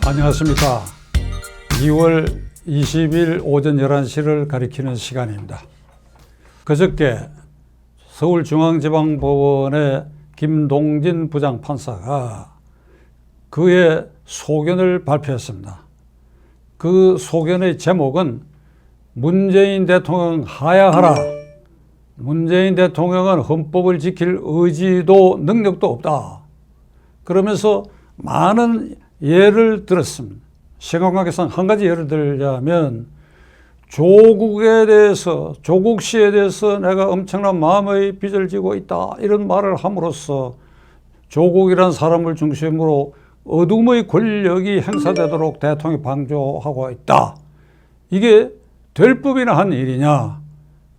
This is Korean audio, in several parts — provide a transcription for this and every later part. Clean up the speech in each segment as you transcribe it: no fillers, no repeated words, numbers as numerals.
안녕하십니까. 2월 20일 오전 11시를 가리키는 시간입니다. 그저께 서울중앙지방법원의 김동진 부장판사가 그의 소견을 발표했습니다. 그 소견의 제목은 문재인 대통령 하야하라. 문재인 대통령은 헌법을 지킬 의지도 능력도 없다. 그러면서 많은 예를 들었습니다. 시간관계상 한 가지 예를 들자면 조국에 대해서, 조국 씨에 대해서 내가 엄청난 마음의 빚을 지고 있다, 이런 말을 함으로써 조국이란 사람을 중심으로 어둠의 권력이 행사되도록 대통령이 방조하고 있다. 이게 될 법이나 한 일이냐.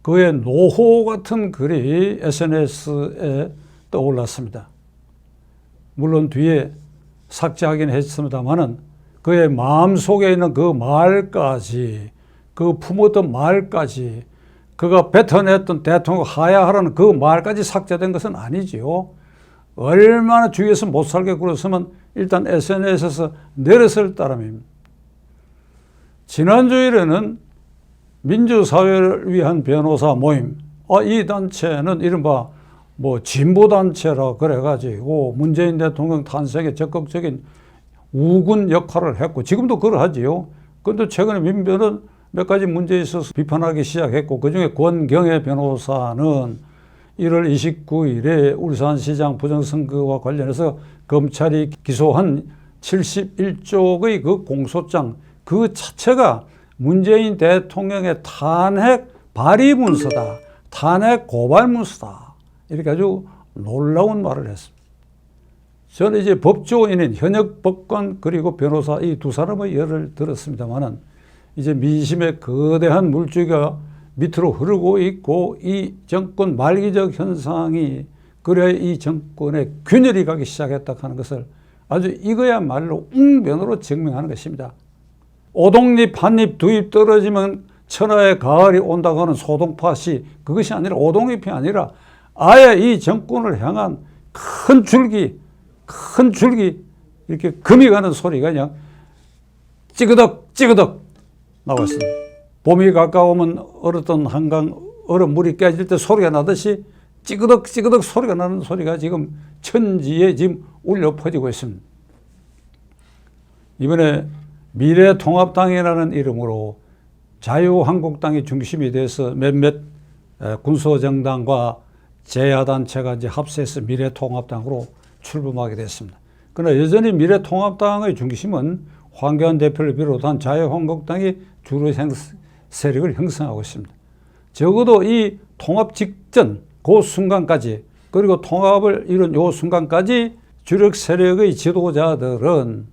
그의 노호 같은 글이 SNS에 떠올랐습니다. 물론 뒤에 삭제하긴 했습니다만은 그의 마음속에 있는 그 말까지, 그 품었던 말까지, 그가 뱉어냈던 대통령 하야하라는 그 말까지 삭제된 것은 아니지요. 얼마나 주위에서 못 살게 굴었으면 일단 SNS에서 내렸을 따름입니다. 지난주일에는 민주사회를 위한 변호사 모임, 이 단체는 이른바 진보단체라 그래가지고 문재인 대통령 탄생에 적극적인 우군 역할을 했고, 지금도 그러하지요. 그런데 최근에 민변은 몇 가지 문제에 있어서 비판하기 시작했고, 그중에 권경애 변호사는 1월 29일에 울산시장 부정선거와 관련해서 검찰이 기소한 71쪽의 그 공소장 그 자체가 문재인 대통령의 탄핵 발의 문서다, 탄핵 고발 문서다, 이렇게 아주 놀라운 말을 했습니다. 저는 이제 법조인인 현역 법관 그리고 변호사 이 두 사람의 예를 들었습니다만은 이제 민심의 거대한 물줄기가 밑으로 흐르고 있고 이 정권 말기적 현상이 그래 이 정권의 균열이 가기 시작했다 하는 것을 아주 이거야말로 웅변으로 증명하는 것입니다. 오동잎 한잎 두잎 떨어지면 천하의 가을이 온다고 하는 소동파시, 그것이 아니라 오동잎이 아니라 아예 이 정권을 향한 큰 줄기 이렇게 금이 가는 소리가 그냥 찌그덕 찌그덕 나고 있습니다. 봄이 가까우면 얼었던 한강 얼음물이 깨질 때 소리가 나듯이 찌그덕 찌그덕 소리가 나는 소리가 지금 천지에 지금 울려 퍼지고 있습니다. 이번에 미래통합당이라는 이름으로 자유한국당이 중심이 돼서 몇몇 군소정당과 제야단체가 이제 합세해서 미래통합당으로 출범하게 됐습니다. 그러나 여전히 미래통합당의 중심은 황교안 대표를 비롯한 자유한국당이 주로 세력을 형성하고 있습니다. 적어도 이 통합 직전 그 순간까지, 그리고 통합을 이룬 이 순간까지 주력 세력의 지도자들은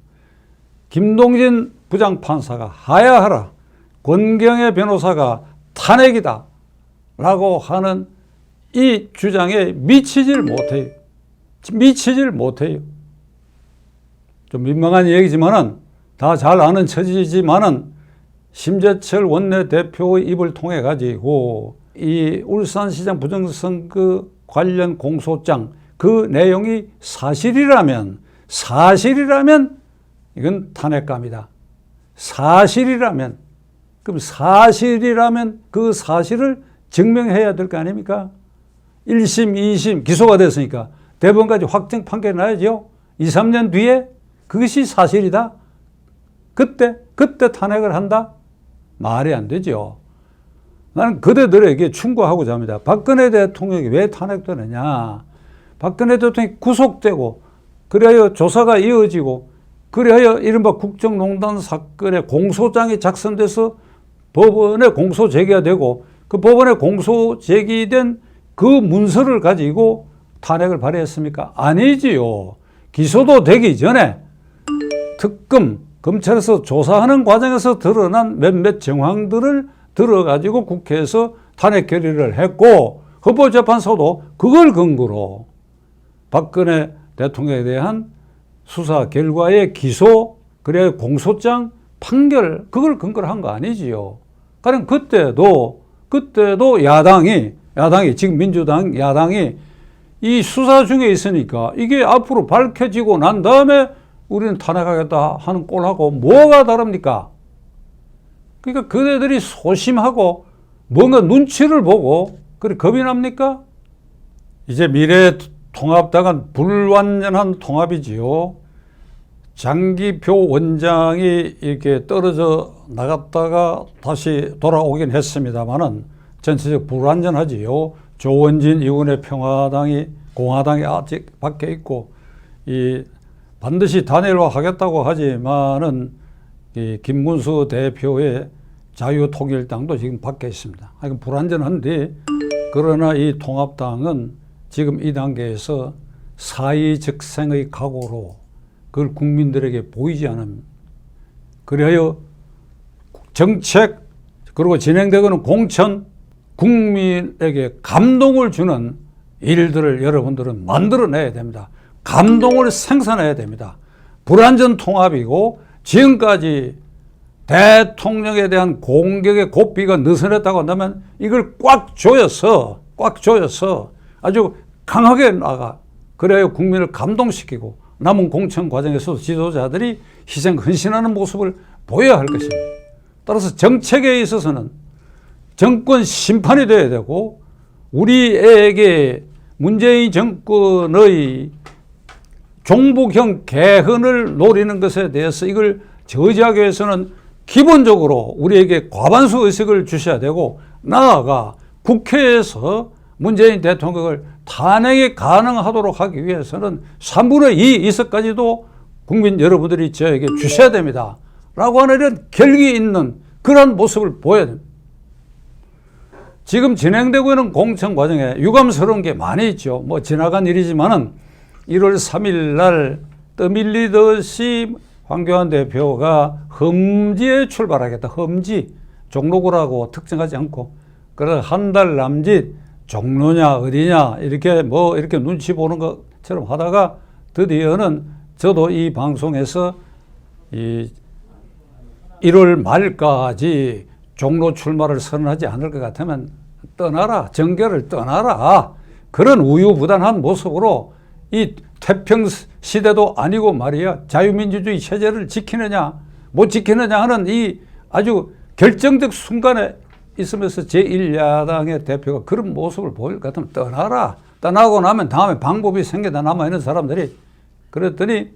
김동진 부장판사가 하야하라, 권경애 변호사가 탄핵이다 라고 하는 이 주장에 미치질 못해요. 좀 민망한 얘기지만은 다 잘 아는 처지지만은 심재철 원내대표의 입을 통해 가지고 이 울산시장 부정선거 관련 공소장 그 내용이 사실이라면 이건 탄핵감이다. 사실이라면 그 사실을 증명해야 될 거 아닙니까? 1심, 2심 기소가 됐으니까 대법원까지 확정 판결이 나야죠. 2, 3년 뒤에 그것이 사실이다. 그때 탄핵을 한다? 말이 안 되죠. 나는 그대들에게 충고하고자 합니다. 박근혜 대통령이 왜 탄핵되느냐. 박근혜 대통령이 구속되고 그래야 조사가 이어지고 그래야 이른바 국정농단 사건의 공소장이 작성돼서 법원에 공소 제기가 되고 그 법원에 공소 제기된 그 문서를 가지고 탄핵을 발의했습니까? 아니지요. 기소도 되기 전에 특검, 검찰에서 조사하는 과정에서 드러난 몇몇 정황들을 들어가지고 국회에서 탄핵 결의를 했고 헌법재판소도 그걸 근거로 박근혜 대통령에 대한 수사 결과의 기소, 그래 공소장, 판결 그걸 근거로 한 거 아니지요. 그럼 그때도 야당이 지금 민주당 야당이 이 수사 중에 있으니까 이게 앞으로 밝혀지고 난 다음에 우리는 탄핵하겠다 하는 꼴하고 뭐가 다릅니까? 그러니까 그대들이 소심하고 뭔가 눈치를 보고 그래 겁이 납니까? 이제 미래통합당은 불완전한 통합이지요. 장기표 원장이 이렇게 떨어져 나갔다가 다시 돌아오긴 했습니다만은 전체적 불완전하지요. 조원진, 이원의 평화당이 공화당이 아직 밖에 있고 이 반드시 단일화하겠다고 하지만은 이 김문수 대표의 자유통일당도 지금 밖에 있습니다. 이건 불완전한데 그러나 이 통합당은 지금 이 단계에서 사의즉생의 각오로 그걸 국민들에게 보이지 않은 그래야 정책 그리고 진행되고는 공천 국민에게 감동을 주는 일들을 여러분들은 만들어내야 됩니다. 감동을 생산해야 됩니다. 불완전 통합이고 지금까지 대통령에 대한 공격의 고삐가 느슨했다고 한다면 이걸 꽉 조여서 아주 강하게 나가 그래야 국민을 감동시키고 남은 공천 과정에서 지도자들이 희생 헌신하는 모습을 보여야 할 것입니다. 따라서 정책에 있어서는 정권 심판이 돼야 되고 우리에게 문재인 정권의 종북형 개헌을 노리는 것에 대해서 이걸 저지하기 위해서는 기본적으로 우리에게 과반수 의석을 주셔야 되고 나아가 국회에서 문재인 대통령을 탄핵이 가능하도록 하기 위해서는 3분의 2 의석까지도 국민 여러분들이 저에게 주셔야 됩니다. 라고 하는 이런 결기 있는 그런 모습을 보여야 됩니다. 지금 진행되고 있는 공천 과정에 유감스러운 게 많이 있죠. 뭐 지나간 일이지만은 1월 3일 날 떠밀리듯이 황교안 대표가 험지에 출발하겠다. 험지. 종로구라고 특정하지 않고. 그래서 한 달 남짓 종로냐 어디냐 이렇게 이렇게 눈치 보는 것처럼 하다가 드디어는 저도 이 방송에서 이 1월 말까지 종로 출마를 선언하지 않을 것 같으면 떠나라. 정계를 떠나라. 그런 우유부단한 모습으로 이 태평시대도 아니고 말이야 자유민주주의 체제를 지키느냐 못 지키느냐 하는 이 아주 결정적 순간에 있으면서 제1야당의 대표가 그런 모습을 보일 것 같으면 떠나라. 떠나고 나면 다음에 방법이 생겨나 남아있는 사람들이 그랬더니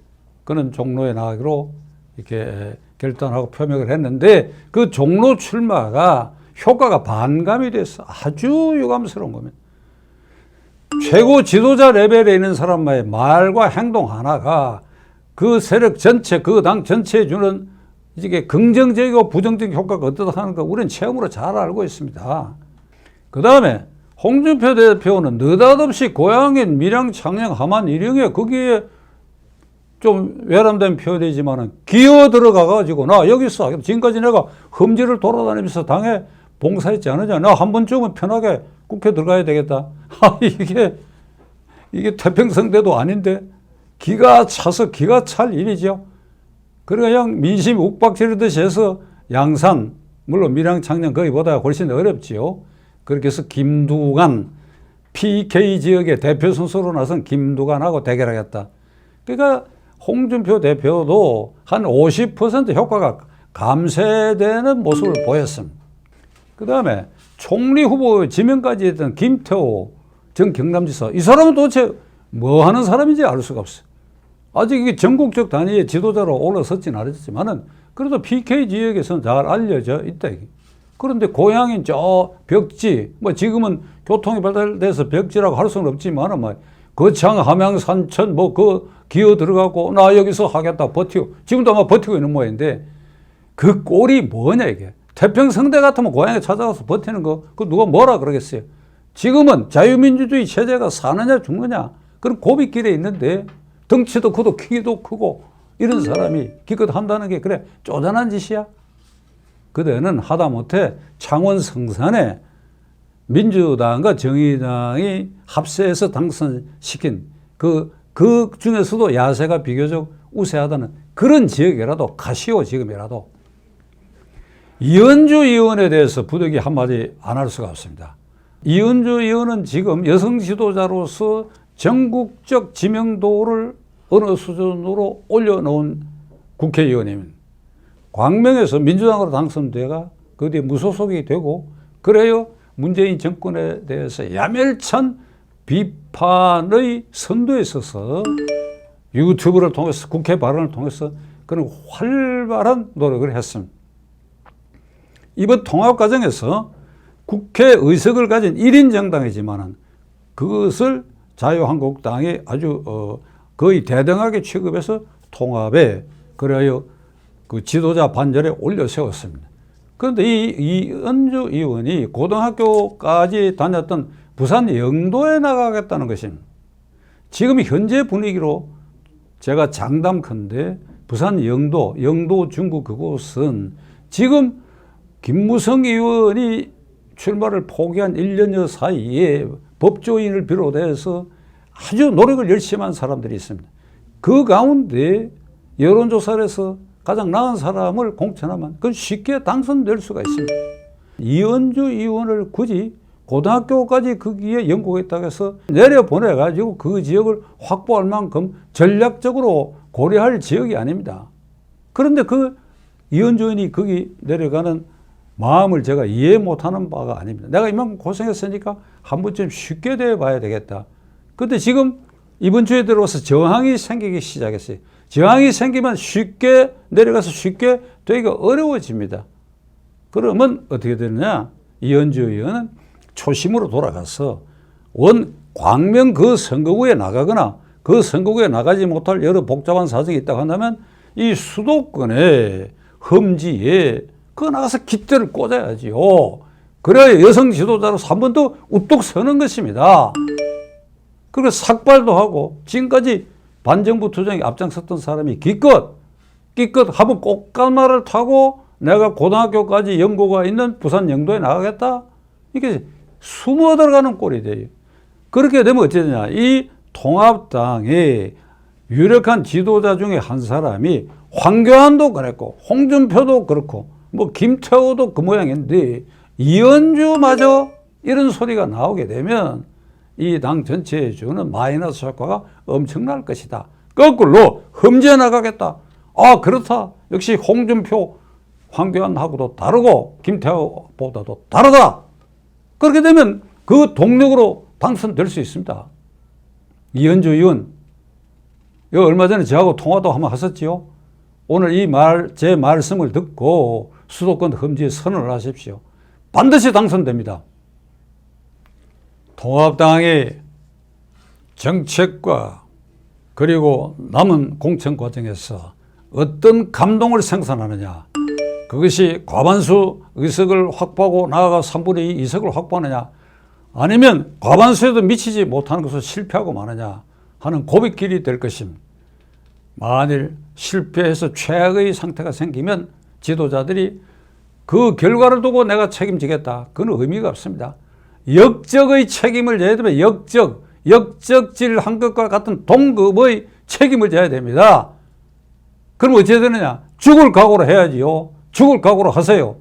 그는 종로에 나가기로 이렇게 결단하고 표명을 했는데 그 종로 출마가 효과가 반감이 됐어. 아주 유감스러운 겁니다. 최고 지도자 레벨에 있는 사람의 말과 행동 하나가 그 세력 전체, 그 당 전체에 주는 이게 긍정적이고 부정적인 효과가 어떻다 하는 거 우리는 체험으로 잘 알고 있습니다. 그 다음에 홍준표 대표는 느닷없이 고향인 밀양, 창녕, 함안, 일영에 거기에 좀 외람된 표현이지만은 기어 들어가가지고 나 여기서 지금까지 내가 험지를 돌아다니면서 당에 봉사했지 않느냐. 나 한 번쯤은 편하게 국회 들어가야 되겠다. 이게 태평성대도 아닌데 기가 차서 기가 찰 일이죠. 그냥 민심이 욱박지르듯이 해서 양산, 물론 밀양, 창녕 거기보다 훨씬 어렵지요. 그렇게 해서 김두관, PK 지역의 대표 선수로 나선 김두관하고 대결하겠다. 그러니까 홍준표 대표도 한 50% 효과가 감쇄되는 모습을 보였습니다. 그 다음에 총리 후보 지명까지 했던 김태호 전 경남지사, 이 사람은 도대체 뭐 하는 사람인지 알 수가 없어요. 아직 이게 전국적 단위의 지도자로 올라섰지는 않았지만은 그래도 PK 지역에서는 잘 알려져 있다. 그런데 고향인 저 벽지, 뭐 지금은 교통이 발달돼서 벽지라고 할 수는 없지만은 뭐 거창, 함양, 산천 그 기어 들어가고 나 여기서 하겠다 버티고 지금도 아마 버티고 있는 모양인데 그 꼴이 뭐냐 이게. 태평성대 같으면 고향에 찾아가서 버티는 거 그 누가 뭐라 그러겠어요. 지금은 자유민주주의 체제가 사느냐 죽느냐 그런 고비길에 있는데 덩치도 크고 키도 크고 이런 사람이 기껏 한다는 게 그래 쪼잔한 짓이야. 그대는 하다못해 창원 성산에 민주당과 정의당이 합세해서 당선시킨 그 중에서도 야세가 비교적 우세하다는 그런 지역이라도 가시오. 지금이라도. 이현주 의원에 대해서 부득이 한마디 안 할 수가 없습니다. 이현주 의원은 지금 여성 지도자로서 전국적 지명도를 어느 수준으로 올려놓은 국회의원이면 광명에서 민주당으로 당선돼가 그 뒤에 무소속이 되고 그래요 문재인 정권에 대해서 야멸찬 비판의 선두에 서서 유튜브를 통해서 국회 발언을 통해서 그런 활발한 노력을 했습니다. 이번 통합 과정에서 국회 의석을 가진 1인 정당이지만은 그것을 자유한국당이 아주 거의 대등하게 취급해서 통합에 그래요 그 지도자 반열에 올려 세웠습니다. 그런데 이은주 의원이 고등학교까지 다녔던 부산 영도에 나가겠다는 것입니다. 지금 현재 분위기로 제가 장담컨대 부산 영도 중구 그곳은 지금 김무성 의원이 출마를 포기한 1년여 사이에 법조인을 비롯해서 아주 노력을 열심히 한 사람들이 있습니다. 그 가운데 여론조사를 해서 가장 나은 사람을 공천하면 그건 쉽게 당선될 수가 있습니다. 이은주 의원을 굳이 고등학교까지 거기에 연구했다고 해서 내려보내가지고 그 지역을 확보할 만큼 전략적으로 고려할 지역이 아닙니다. 그런데 그 이은주 의원이 거기 내려가는 마음을 제가 이해 못하는 바가 아닙니다. 내가 이만큼 고생했으니까 한 번쯤 쉽게 대봐야 되겠다. 근데 지금 이번 주에 들어와서 저항이 생기기 시작했어요. 저항이 생기면 쉽게 내려가서 쉽게 되기가 어려워집니다. 그러면 어떻게 되느냐? 이은주 의원은 초심으로 돌아가서 광명 그 선거구에 나가거나 그 선거구에 나가지 못할 여러 복잡한 사정이 있다고 한다면 이 수도권의 험지에 그거 나가서 깃대를 꽂아야지요. 그래야 여성 지도자로서 한 번 더 우뚝 서는 것입니다. 그리고 삭발도 하고 지금까지 반정부 투쟁에 앞장섰던 사람이 기껏 한번 꽃가마를 타고 내가 고등학교까지 연고가 있는 부산 영도에 나가겠다? 이게 숨어 들어가는 꼴이 돼요. 그렇게 되면 어찌 되냐. 이 통합당의 유력한 지도자 중에 한 사람이 황교안도 그랬고 홍준표도 그렇고 뭐 김태호도 그 모양인데 이은주마저 이런 소리가 나오게 되면 이 당 전체에 주는 마이너스 효과가 엄청날 것이다. 거꾸로 험지에 나가겠다. 아 그렇다. 역시 홍준표 황교안하고도 다르고 김태호보다도 다르다. 그렇게 되면 그 동력으로 당선될 수 있습니다. 이은주 의원 얼마 전에 저하고 통화도 한번 하셨지요. 오늘 제 말씀을 듣고 수도권 험지에 선언을 하십시오. 반드시 당선됩니다. 통합당의 정책과 그리고 남은 공천 과정에서 어떤 감동을 생산하느냐, 그것이 과반수 의석을 확보하고 나아가 3분의 2 의석을 확보하느냐, 아니면 과반수에도 미치지 못하는 것을 실패하고 마느냐 하는 고비길이 될 것입니다. 만일 실패해서 최악의 상태가 생기면 지도자들이 그 결과를 두고 내가 책임지겠다. 그건 의미가 없습니다. 역적의 책임을 져야 되면 역적질한 것과 같은 동급의 책임을 져야 됩니다. 그럼 어찌해야 되느냐? 죽을 각오로 해야지요. 죽을 각오로 하세요.